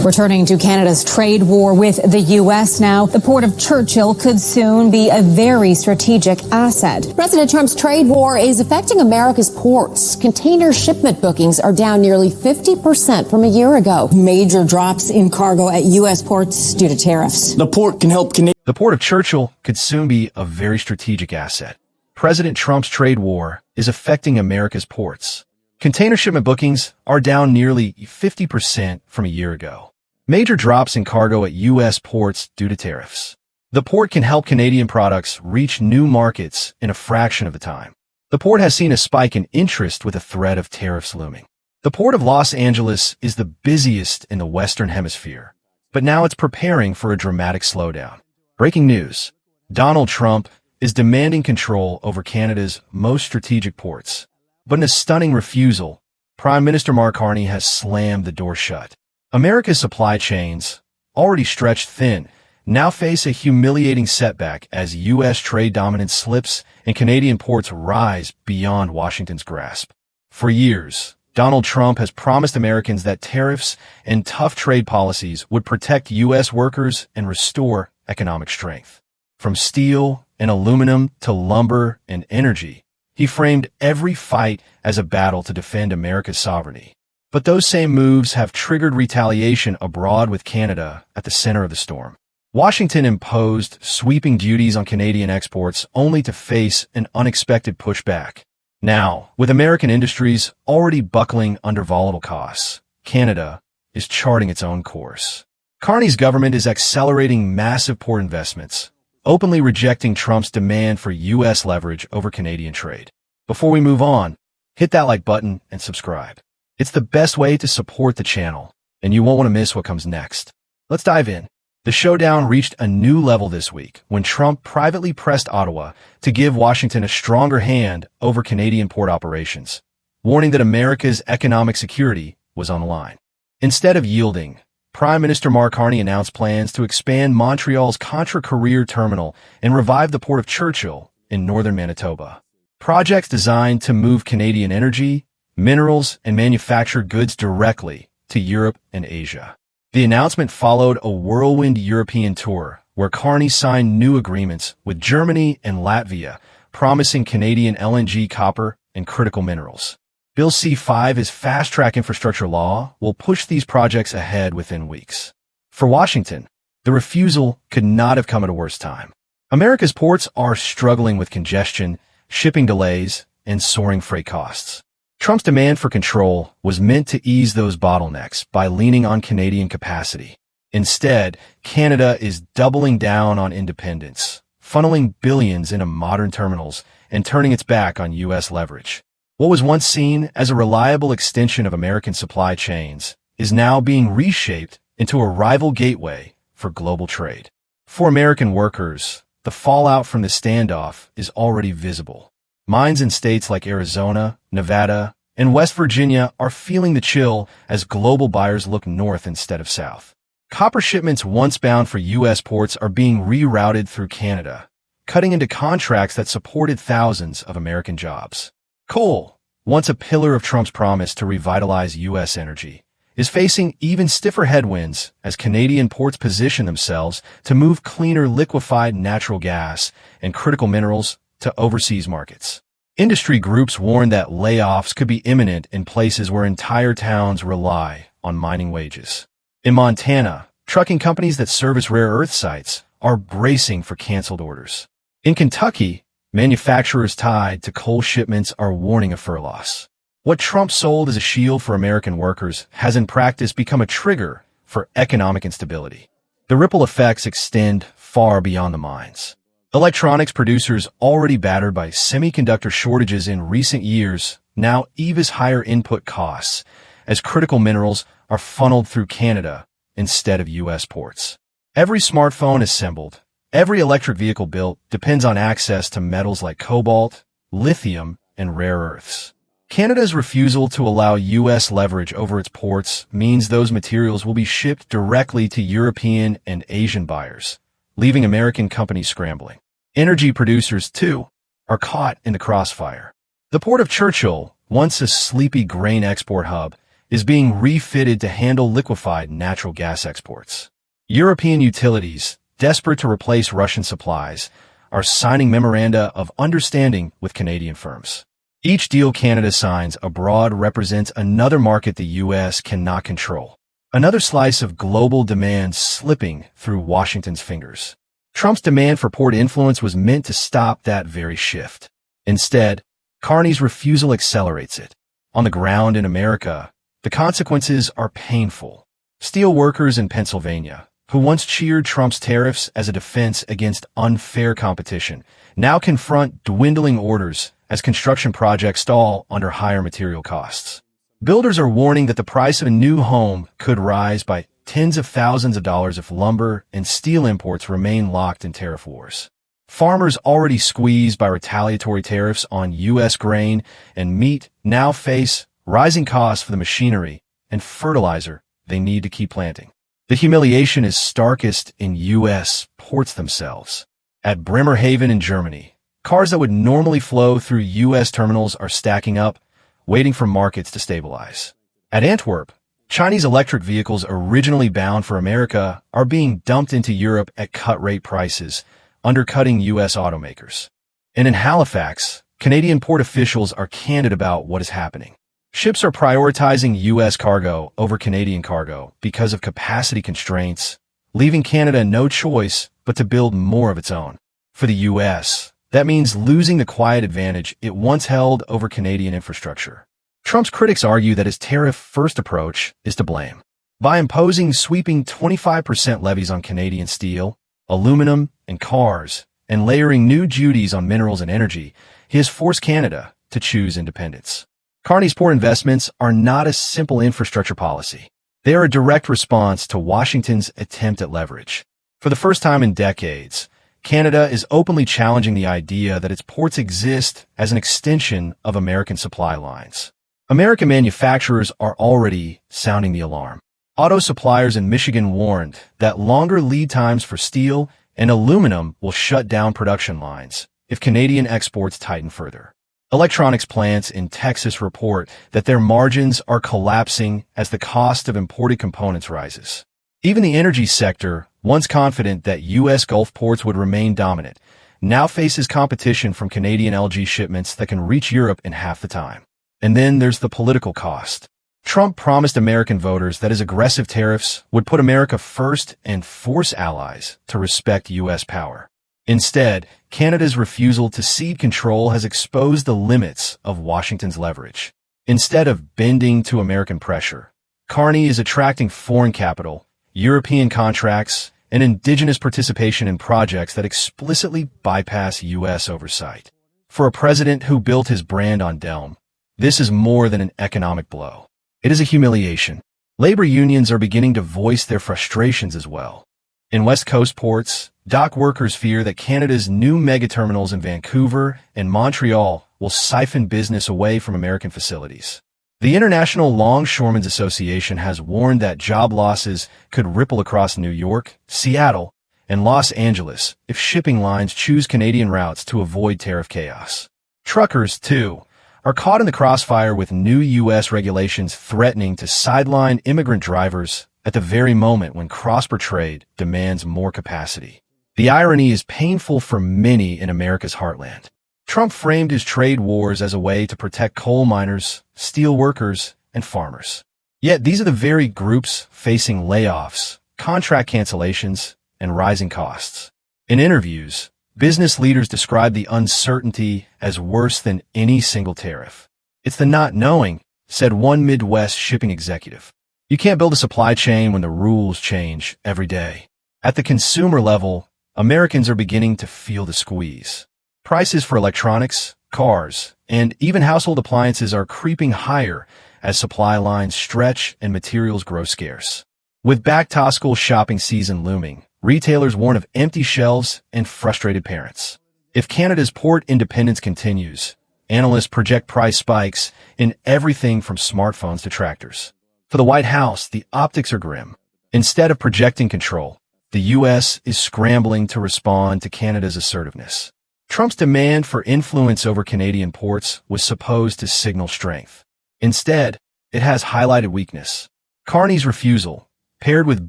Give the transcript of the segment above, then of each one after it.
Returning to Canada's trade war with the U.S. now, the Port of Churchill could soon be a very strategic asset. President Trump's trade war is affecting America's ports. Container shipment bookings are down nearly 50% from a year ago. Major drops in cargo at U.S. ports due to tariffs. The port can help Canadians. The Port of Churchill could soon be a very strategic asset. President Trump's trade war is affecting America's ports. Container shipment bookings are down nearly 50% from a year ago. Major drops in cargo at U.S. ports due to tariffs. The port can help Canadian products reach new markets in a fraction of the time. The port has seen a spike in interest with the threat of tariffs looming. The Port of Los Angeles is the busiest in the Western Hemisphere, but now it's preparing for a dramatic slowdown. Breaking news: Donald Trump is demanding control over Canada's most strategic ports. But in a stunning refusal, Prime Minister Mark Carney has slammed the door shut. America's supply chains, already stretched thin, now face a humiliating setback as U.S. trade dominance slips and Canadian ports rise beyond Washington's grasp. For years, Donald Trump has promised Americans that tariffs and tough trade policies would protect U.S. workers and restore economic strength. From steel and aluminum to lumber and energy, he framed every fight as a battle to defend America's sovereignty. But those same moves have triggered retaliation abroad, with Canada at the center of the storm. Washington imposed sweeping duties on Canadian exports only to face an unexpected pushback. Now, with American industries already buckling under volatile costs, Canada is charting its own course. Carney's government is accelerating massive port investments, openly rejecting Trump's demand for U.S. leverage over Canadian trade. Before we move on, hit that like button and subscribe. It's the best way to support the channel, and you won't want to miss what comes next. Let's dive in. The showdown reached a new level this week when Trump privately pressed Ottawa to give Washington a stronger hand over Canadian port operations, warning that America's economic security was on the line. Instead of yielding, Prime Minister Mark Carney announced plans to expand Montreal's Contra-Carrier terminal and revive the Port of Churchill in northern Manitoba. Projects designed to move Canadian energy, minerals, and manufactured goods directly to Europe and Asia. The announcement followed a whirlwind European tour where Carney signed new agreements with Germany and Latvia, promising Canadian LNG, copper, and critical minerals. Bill C-5 is fast-track infrastructure law will push these projects ahead within weeks. For Washington, the refusal could not have come at a worse time. America's ports are struggling with congestion, shipping delays, and soaring freight costs. Trump's demand for control was meant to ease those bottlenecks by leaning on Canadian capacity. Instead, Canada is doubling down on independence, funneling billions into modern terminals, and turning its back on U.S. leverage. What was once seen as a reliable extension of American supply chains is now being reshaped into a rival gateway for global trade. For American workers, the fallout from the standoff is already visible. Mines in states like Arizona, Nevada, and West Virginia are feeling the chill as global buyers look north instead of south. Copper shipments once bound for U.S. ports are being rerouted through Canada, cutting into contracts that supported thousands of American jobs. Coal, once a pillar of Trump's promise to revitalize U.S. energy, is facing even stiffer headwinds as Canadian ports position themselves to move cleaner liquefied natural gas and critical minerals to overseas markets. Industry groups warn that layoffs could be imminent in places where entire towns rely on mining wages. In Montana, trucking companies that service rare earth sites are bracing for canceled orders. In Kentucky, manufacturers tied to coal shipments are warning of furloughs. What Trump sold as a shield for American workers has in practice become a trigger for economic instability. The ripple effects extend far beyond the mines. Electronics producers already battered by semiconductor shortages in recent years now ease higher input costs as critical minerals are funneled through Canada instead of U.S. ports. Every smartphone assembled, every electric vehicle built depends on access to metals like cobalt, lithium, and rare earths. Canada's refusal to allow U.S. leverage over its ports means those materials will be shipped directly to European and Asian buyers, leaving American companies scrambling. Energy producers, too, are caught in the crossfire. The Port of Churchill, once a sleepy grain export hub, is being refitted to handle liquefied natural gas exports. European utilities, desperate to replace Russian supplies, are signing memoranda of understanding with Canadian firms. Each deal Canada signs abroad represents another market the U.S. cannot control, another slice of global demand slipping through Washington's fingers. Trump's demand for port influence was meant to stop that very shift. Instead, Carney's refusal accelerates it. On the ground in America, the consequences are painful. Steel workers in Pennsylvania, who once cheered Trump's tariffs as a defense against unfair competition, now confront dwindling orders as construction projects stall under higher material costs. Builders are warning that the price of a new home could rise by tens of thousands of dollars if lumber and steel imports remain locked in tariff wars. Farmers already squeezed by retaliatory tariffs on U.S. grain and meat now face rising costs for the machinery and fertilizer they need to keep planting. The humiliation is starkest in U.S. ports themselves. At Bremerhaven in Germany, cars that would normally flow through U.S. terminals are stacking up, waiting for markets to stabilize. At Antwerp, Chinese electric vehicles originally bound for America are being dumped into Europe at cut-rate prices, undercutting U.S. automakers. And in Halifax, Canadian port officials are candid about what is happening. Ships are prioritizing U.S. cargo over Canadian cargo because of capacity constraints, leaving Canada no choice but to build more of its own. For the U.S., that means losing the quiet advantage it once held over Canadian infrastructure. Trump's critics argue that his tariff-first approach is to blame. By imposing sweeping 25% levies on Canadian steel, aluminum, and cars, and layering new duties on minerals and energy, he has forced Canada to choose independence. Carney's port investments are not a simple infrastructure policy. They are a direct response to Washington's attempt at leverage. For the first time in decades, Canada is openly challenging the idea that its ports exist as an extension of American supply lines. American manufacturers are already sounding the alarm. Auto suppliers in Michigan warned that longer lead times for steel and aluminum will shut down production lines if Canadian exports tighten further. Electronics plants in Texas report that their margins are collapsing as the cost of imported components rises. Even the energy sector, once confident that U.S. Gulf ports would remain dominant, now faces competition from Canadian LNG shipments that can reach Europe in half the time. And then there's the political cost. Trump promised American voters that his aggressive tariffs would put America first and force allies to respect U.S. power. Instead, Canada's refusal to cede control has exposed the limits of Washington's leverage. Instead of bending to American pressure, Carney is attracting foreign capital, European contracts, and indigenous participation in projects that explicitly bypass U.S. oversight. For a president who built his brand on Delm, this is more than an economic blow. It is a humiliation. Labor unions are beginning to voice their frustrations as well. In West Coast ports, dock workers fear that Canada's new megaterminals in Vancouver and Montreal will siphon business away from American facilities. The International Longshoremen's Association has warned that job losses could ripple across New York, Seattle, and Los Angeles if shipping lines choose Canadian routes to avoid tariff chaos. Truckers, too, are caught in the crossfire with new U.S. regulations threatening to sideline immigrant drivers at the very moment when cross-border trade demands more capacity. The irony is painful for many in America's heartland. Trump framed his trade wars as a way to protect coal miners, steel workers, and farmers. Yet these are the very groups facing layoffs, contract cancellations, and rising costs. In interviews, business leaders describe the uncertainty as worse than any single tariff. It's the not knowing, said one Midwest shipping executive. You can't build a supply chain when the rules change every day. At the consumer level, Americans are beginning to feel the squeeze. Prices for electronics, cars, and even household appliances are creeping higher as supply lines stretch and materials grow scarce. With back-to-school shopping season looming, retailers warn of empty shelves and frustrated parents. If Canada's port independence continues, analysts project price spikes in everything from smartphones to tractors. For the White House, the optics are grim. Instead of projecting control, the U.S. is scrambling to respond to Canada's assertiveness. Trump's demand for influence over Canadian ports was supposed to signal strength. Instead, it has highlighted weakness. Carney's refusal, paired with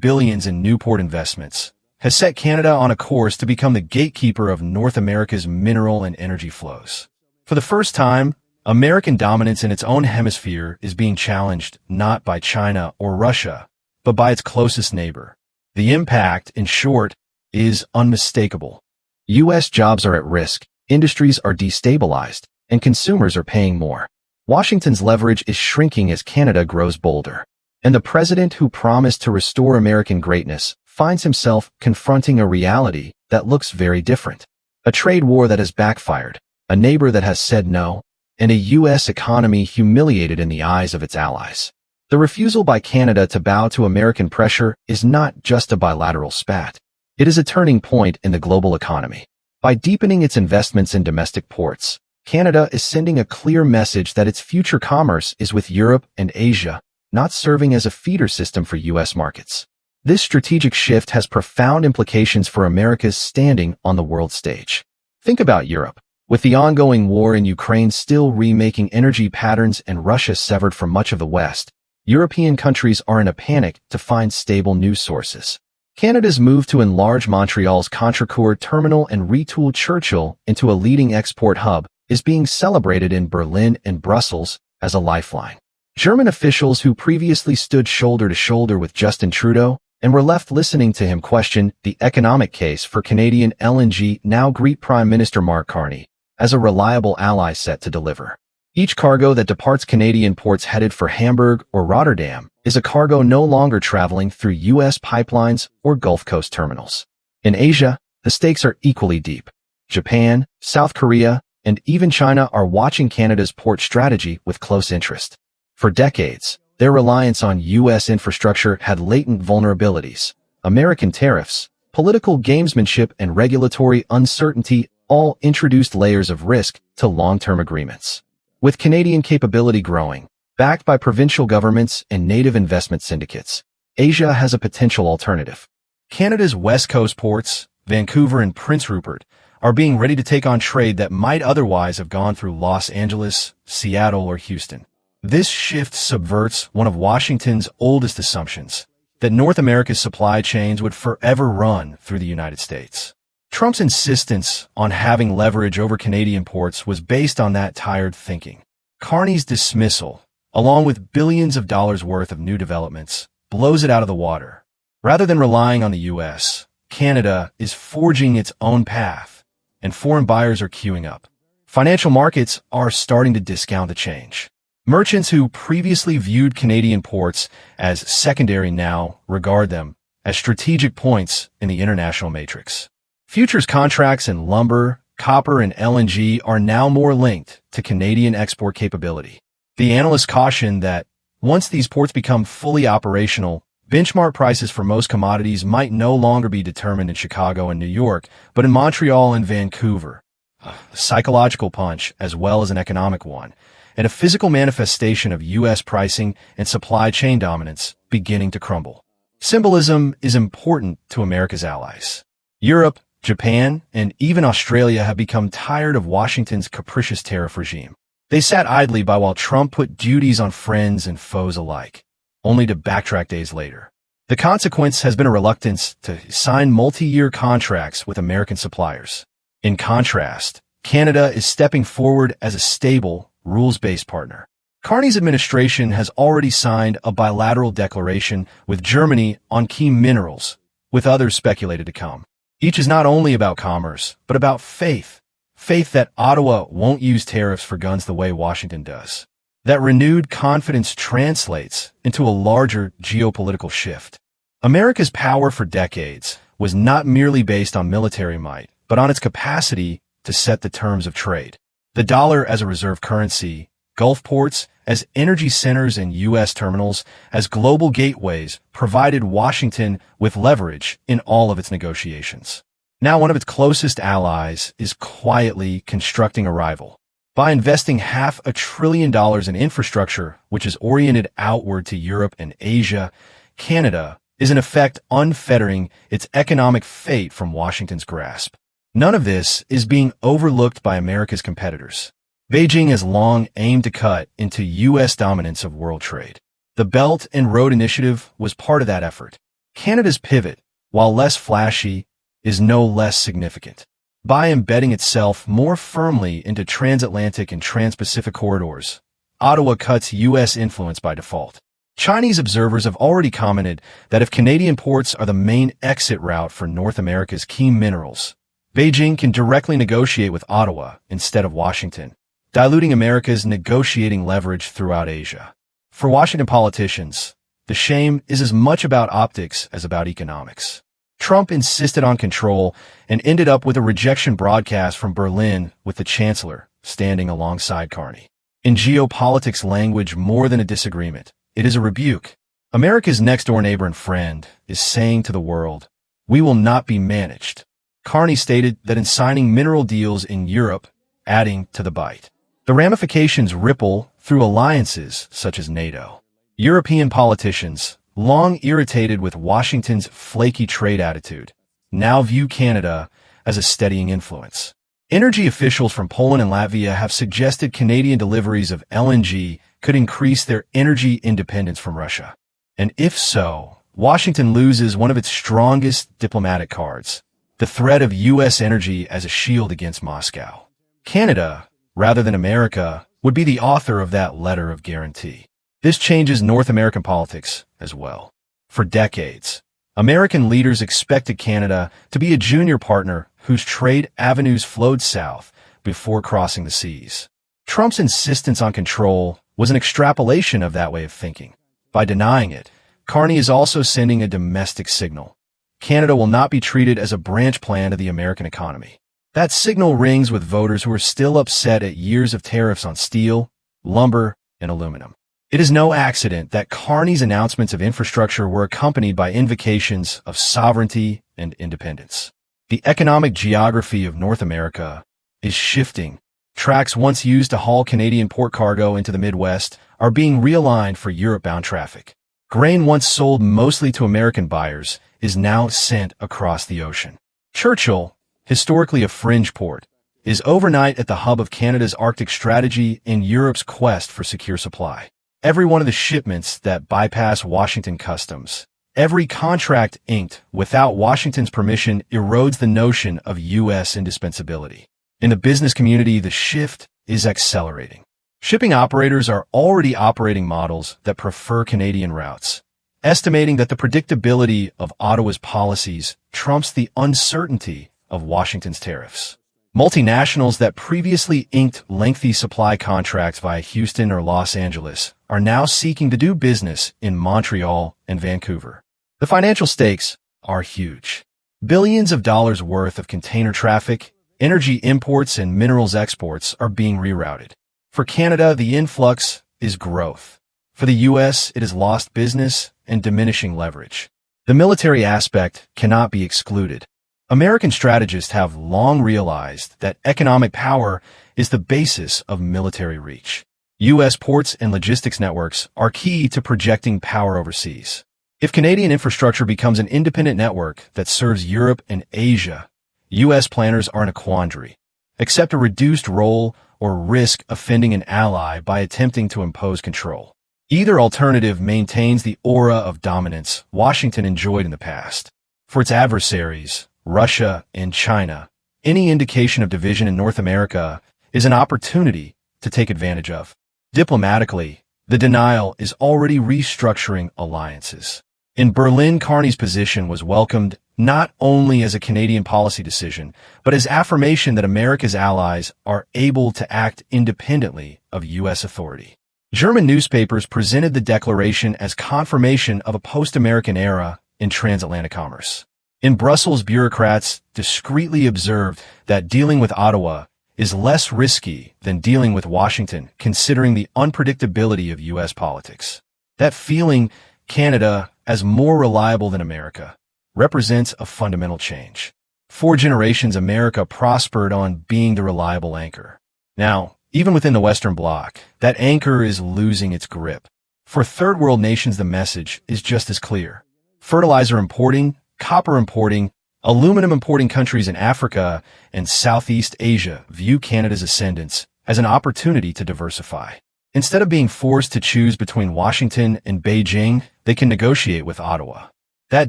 billions in new port investments, has set Canada on a course to become the gatekeeper of North America's mineral and energy flows. For the first time, American dominance in its own hemisphere is being challenged not by China or Russia, but by its closest neighbor. The impact, in short, is unmistakable. U.S. jobs are at risk, industries are destabilized, and consumers are paying more. Washington's leverage is shrinking as Canada grows bolder. And the president who promised to restore American greatness finds himself confronting a reality that looks very different. A trade war that has backfired, a neighbor that has said no, and a U.S. economy humiliated in the eyes of its allies. The refusal by Canada to bow to American pressure is not just a bilateral spat. It is a turning point in the global economy. By deepening its investments in domestic ports, Canada is sending a clear message that its future commerce is with Europe and Asia, not serving as a feeder system for U.S. markets. This strategic shift has profound implications for America's standing on the world stage. Think about Europe. With the ongoing war in Ukraine still remaking energy patterns and Russia severed from much of the West, European countries are in a panic to find stable news sources. Canada's move to enlarge Montreal's Contrecoeur terminal and retool Churchill into a leading export hub is being celebrated in Berlin and Brussels as a lifeline. German officials who previously stood shoulder to shoulder with Justin Trudeau and were left listening to him question the economic case for Canadian LNG now greet Prime Minister Mark Carney as a reliable ally set to deliver. Each cargo that departs Canadian ports headed for Hamburg or Rotterdam is a cargo no longer traveling through U.S. pipelines or Gulf Coast terminals. In Asia, the stakes are equally deep. Japan, South Korea, and even China are watching Canada's port strategy with close interest. For decades, their reliance on U.S. infrastructure had latent vulnerabilities. American tariffs, political gamesmanship, and regulatory uncertainty all introduced layers of risk to long-term agreements. With Canadian capability growing, backed by provincial governments and native investment syndicates, Asia has a potential alternative. Canada's West Coast ports, Vancouver and Prince Rupert, are being ready to take on trade that might otherwise have gone through Los Angeles, Seattle, or Houston. This shift subverts one of Washington's oldest assumptions, that North America's supply chains would forever run through the United States. Trump's insistence on having leverage over Canadian ports was based on that tired thinking. Carney's dismissal, along with billions of dollars worth of new developments, blows it out of the water. Rather than relying on the U.S., Canada is forging its own path, and foreign buyers are queuing up. Financial markets are starting to discount the change. Merchants who previously viewed Canadian ports as secondary now regard them as strategic points in the international matrix. Futures contracts in lumber, copper, and LNG are now more linked to Canadian export capability. The analysts caution that once these ports become fully operational, benchmark prices for most commodities might no longer be determined in Chicago and New York, but in Montreal and Vancouver. A psychological punch as well as an economic one, and a physical manifestation of U.S. pricing and supply chain dominance beginning to crumble. Symbolism is important to America's allies. Europe, Japan, and even Australia have become tired of Washington's capricious tariff regime. They sat idly by while Trump put duties on friends and foes alike, only to backtrack days later. The consequence has been a reluctance to sign multi-year contracts with American suppliers. In contrast, Canada is stepping forward as a stable, rules-based partner. Carney's administration has already signed a bilateral declaration with Germany on key minerals, with others speculated to come. Each is not only about commerce, but about faith. Faith that Ottawa won't use tariffs for guns the way Washington does. That renewed confidence translates into a larger geopolitical shift. America's power for decades was not merely based on military might, but on its capacity to set the terms of trade. The dollar as a reserve currency, Gulf ports as energy centers, and U.S. terminals as global gateways provided Washington with leverage in all of its negotiations. Now one of its closest allies is quietly constructing a rival. By investing $500 billion in infrastructure, which is oriented outward to Europe and Asia, Canada is in effect unfettering its economic fate from Washington's grasp. None of this is being overlooked by America's competitors. Beijing has long aimed to cut into U.S. dominance of world trade. The Belt and Road Initiative was part of that effort. Canada's pivot, while less flashy, is no less significant. By embedding itself more firmly into transatlantic and trans-Pacific corridors, Ottawa cuts U.S. influence by default. Chinese observers have already commented that if Canadian ports are the main exit route for North America's key minerals, Beijing can directly negotiate with Ottawa instead of Washington, diluting America's negotiating leverage throughout Asia. For Washington politicians, the shame is as much about optics as about economics. Trump insisted on control and ended up with a rejection broadcast from Berlin with the chancellor standing alongside Carney. In geopolitics language, more than a disagreement, it is a rebuke. America's next-door neighbor and friend is saying to the world, "We will not be managed." Carney stated that in signing mineral deals in Europe, adding to the bite. The ramifications ripple through alliances such as NATO. European politicians, long irritated with Washington's flaky trade attitude, now view Canada as a steadying influence. Energy officials from Poland and Latvia have suggested Canadian deliveries of LNG could increase their energy independence from Russia. And if so, Washington loses one of its strongest diplomatic cards, the threat of U.S. energy as a shield against Moscow. Canada, rather than America, would be the author of that letter of guarantee. This changes North American politics as well. For decades, American leaders expected Canada to be a junior partner whose trade avenues flowed south before crossing the seas. Trump's insistence on control was an extrapolation of that way of thinking. By denying it, Carney is also sending a domestic signal. Canada will not be treated as a branch plan of the American economy. That signal rings with voters who are still upset at years of tariffs on steel, lumber, and aluminum. It is no accident that Carney's announcements of infrastructure were accompanied by invocations of sovereignty and independence. The economic geography of North America is shifting. Tracks once used to haul Canadian port cargo into the Midwest are being realigned for Europe-bound traffic. Grain once sold mostly to American buyers is now sent across the ocean. Churchill, historically a fringe port, is overnight at the hub of Canada's Arctic strategy and Europe's quest for secure supply. Every one of the shipments that bypass Washington customs, every contract inked without Washington's permission erodes the notion of U.S. indispensability. In the business community, the shift is accelerating. Shipping operators are already operating models that prefer Canadian routes, estimating that the predictability of Ottawa's policies trumps the uncertainty of Washington's tariffs. Multinationals that previously inked lengthy supply contracts via Houston or Los Angeles are now seeking to do business in Montreal and Vancouver. The financial stakes are huge. Billions of dollars worth of container traffic, energy imports, and minerals exports are being rerouted. For Canada, the influx is growth. For the U.S., it is lost business and diminishing leverage. The military aspect cannot be excluded. American strategists have long realized that economic power is the basis of military reach. U.S. ports and logistics networks are key to projecting power overseas. If Canadian infrastructure becomes an independent network that serves Europe and Asia, U.S. planners are in a quandary. Accept a reduced role or risk offending an ally by attempting to impose control. Either alternative maintains the aura of dominance Washington enjoyed in the past. For its adversaries, Russia and China, any indication of division in North America is an opportunity to take advantage of. Diplomatically, the denial is already restructuring alliances. In Berlin, Carney's position was welcomed not only as a Canadian policy decision, but as affirmation that America's allies are able to act independently of U.S. authority. German newspapers presented the declaration as confirmation of a post-American era in transatlantic commerce. In Brussels, bureaucrats discreetly observed that dealing with Ottawa is less risky than dealing with Washington, considering the unpredictability of U.S. politics. That feeling Canada as more reliable than America represents a fundamental change. For generations, America prospered on being the reliable anchor. Now, even within the Western Bloc, that anchor is losing its grip. For third world nations, the message is just as clear. Fertilizer importing, copper importing, aluminum importing countries in Africa and Southeast Asia view Canada's ascendance as an opportunity to diversify. Instead of being forced to choose between Washington and Beijing, they can negotiate with Ottawa. That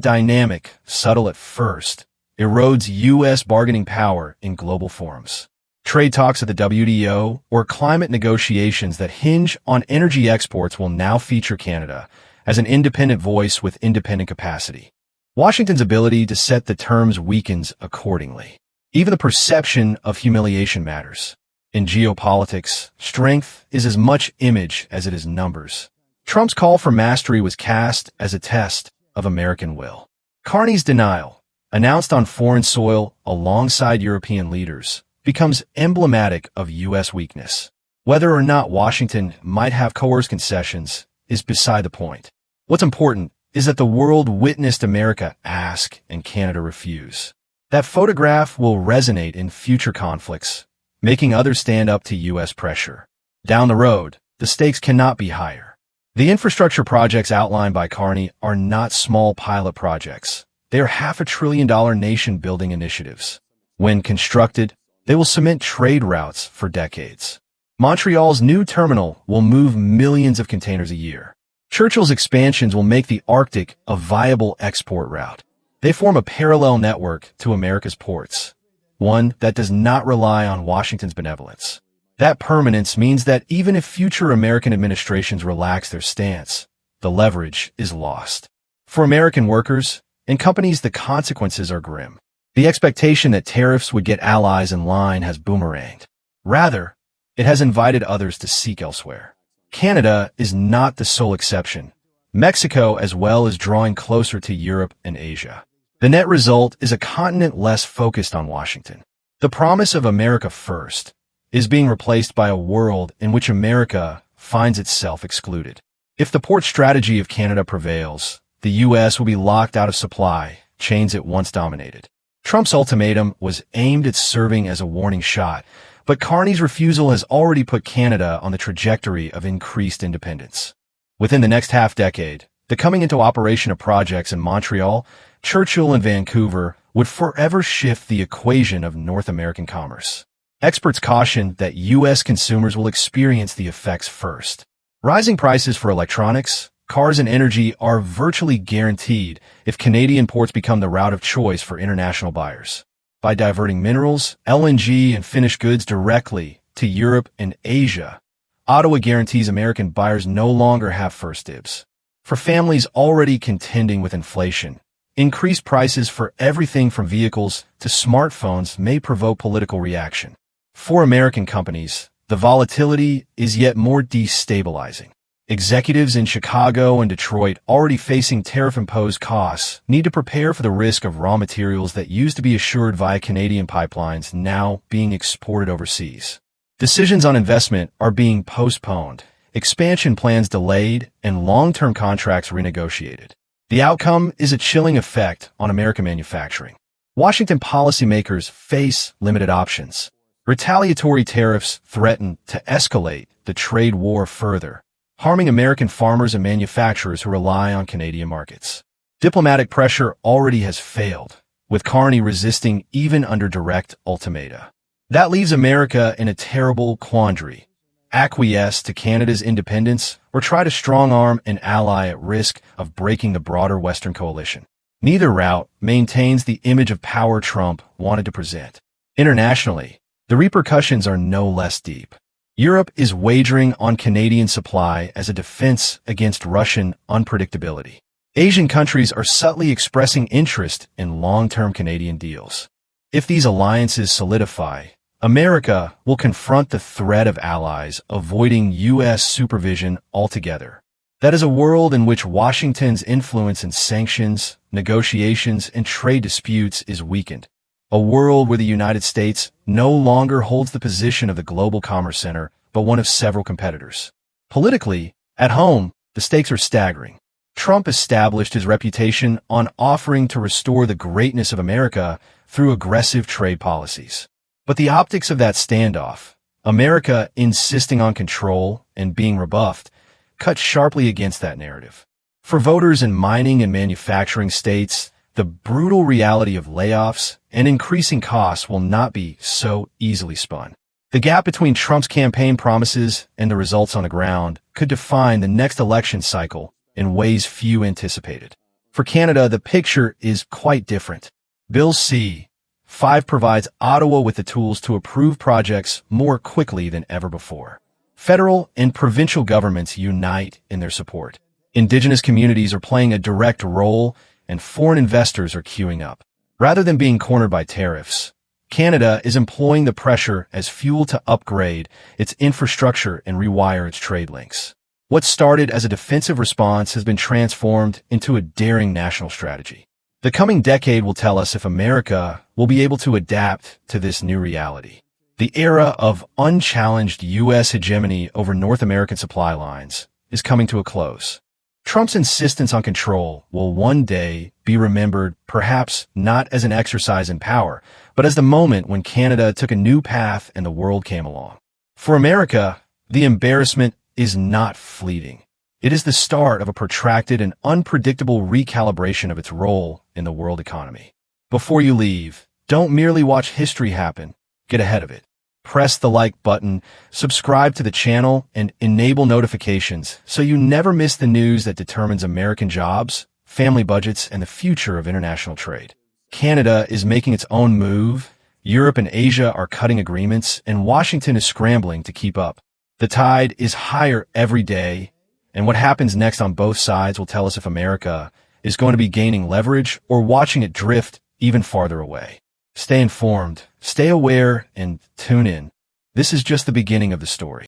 dynamic, subtle at first, erodes U.S. bargaining power in global forums. Trade talks at the WTO or climate negotiations that hinge on energy exports will now feature Canada as an independent voice with independent capacity. Washington's ability to set the terms weakens accordingly. Even the perception of humiliation matters. In geopolitics, strength is as much image as it is numbers. Trump's call for mastery was cast as a test of American will. Carney's denial, announced on foreign soil alongside European leaders, becomes emblematic of U.S. weakness. Whether or not Washington might have coerced concessions is beside the point. What's important is that the world witnessed America ask and Canada refuse. That photograph will resonate in future conflicts, making others stand up to U.S. pressure. Down the road, the stakes cannot be higher. The infrastructure projects outlined by Carney are not small pilot projects. They are $500 billion nation-building initiatives. When constructed, they will cement trade routes for decades. Montreal's new terminal will move millions of containers a year. Churchill's expansions will make the Arctic a viable export route. They form a parallel network to America's ports, one that does not rely on Washington's benevolence. That permanence means that even if future American administrations relax their stance, the leverage is lost. For American workers and companies, the consequences are grim. The expectation that tariffs would get allies in line has boomeranged. Rather, it has invited others to seek elsewhere. Canada is not the sole exception. Mexico as well is drawing closer to Europe and Asia. The net result is a continent less focused on Washington. The promise of America first is being replaced by a world in which America finds itself excluded. If the port strategy of Canada prevails, the U.S. will be locked out of supply chains it once dominated. Trump's ultimatum was aimed at serving as a warning shot, but Carney's refusal has already put Canada on the trajectory of increased independence. Within the next half-decade, the coming into operation of projects in Montreal, Churchill, and Vancouver would forever shift the equation of North American commerce. Experts caution that U.S. consumers will experience the effects first. Rising prices for electronics, cars, and energy are virtually guaranteed if Canadian ports become the route of choice for international buyers. By diverting minerals, LNG, and finished goods directly to Europe and Asia, Ottawa guarantees American buyers no longer have first dibs. For families already contending with inflation, increased prices for everything from vehicles to smartphones may provoke political reaction. For American companies, the volatility is yet more destabilizing. Executives in Chicago and Detroit already facing tariff-imposed costs need to prepare for the risk of raw materials that used to be assured via Canadian pipelines now being exported overseas. Decisions on investment are being postponed, expansion plans delayed, and long-term contracts renegotiated. The outcome is a chilling effect on American manufacturing. Washington policymakers face limited options. Retaliatory tariffs threaten to escalate the trade war further, harming American farmers and manufacturers who rely on Canadian markets. Diplomatic pressure already has failed, with Carney resisting even under direct ultimata. That leaves America in a terrible quandary: acquiesce to Canada's independence or try to strong-arm an ally at risk of breaking the broader Western coalition. Neither route maintains the image of power Trump wanted to present. Internationally, the repercussions are no less deep. Europe is wagering on Canadian supply as a defense against Russian unpredictability. Asian countries are subtly expressing interest in long-term Canadian deals. If these alliances solidify, America will confront the threat of allies avoiding U.S. supervision altogether. That is a world in which Washington's influence in sanctions, negotiations, and trade disputes is weakened. A world where the United States no longer holds the position of the global commerce center, but one of several competitors. Politically, at home, the stakes are staggering. Trump established his reputation on offering to restore the greatness of America through aggressive trade policies. But the optics of that standoff, America insisting on control and being rebuffed, cut sharply against that narrative. For voters in mining and manufacturing states, the brutal reality of layoffs and increasing costs will not be so easily spun. The gap between Trump's campaign promises and the results on the ground could define the next election cycle in ways few anticipated. For Canada, the picture is quite different. Bill C-5 provides Ottawa with the tools to approve projects more quickly than ever before. Federal and provincial governments unite in their support. Indigenous communities are playing a direct role, and foreign investors are queuing up. Rather than being cornered by tariffs, Canada is employing the pressure as fuel to upgrade its infrastructure and rewire its trade links. What started as a defensive response has been transformed into a daring national strategy. The coming decade will tell us if America will be able to adapt to this new reality. The era of unchallenged U.S. hegemony over North American supply lines is coming to a close. Trump's insistence on control will one day be remembered perhaps not as an exercise in power, but as the moment when Canada took a new path and the world came along. For America, the embarrassment is not fleeting. It is the start of a protracted and unpredictable recalibration of its role in the world economy. Before you leave, don't merely watch history happen. Get ahead of it. Press the like button, subscribe to the channel, and enable notifications so you never miss the news that determines American jobs, family budgets, and the future of international trade. Canada is making its own move, Europe and Asia are cutting agreements, and Washington is scrambling to keep up. The tide is higher every day, and what happens next on both sides will tell us if America is going to be gaining leverage or watching it drift even farther away. Stay informed, stay aware, and tune in. This is just the beginning of the story.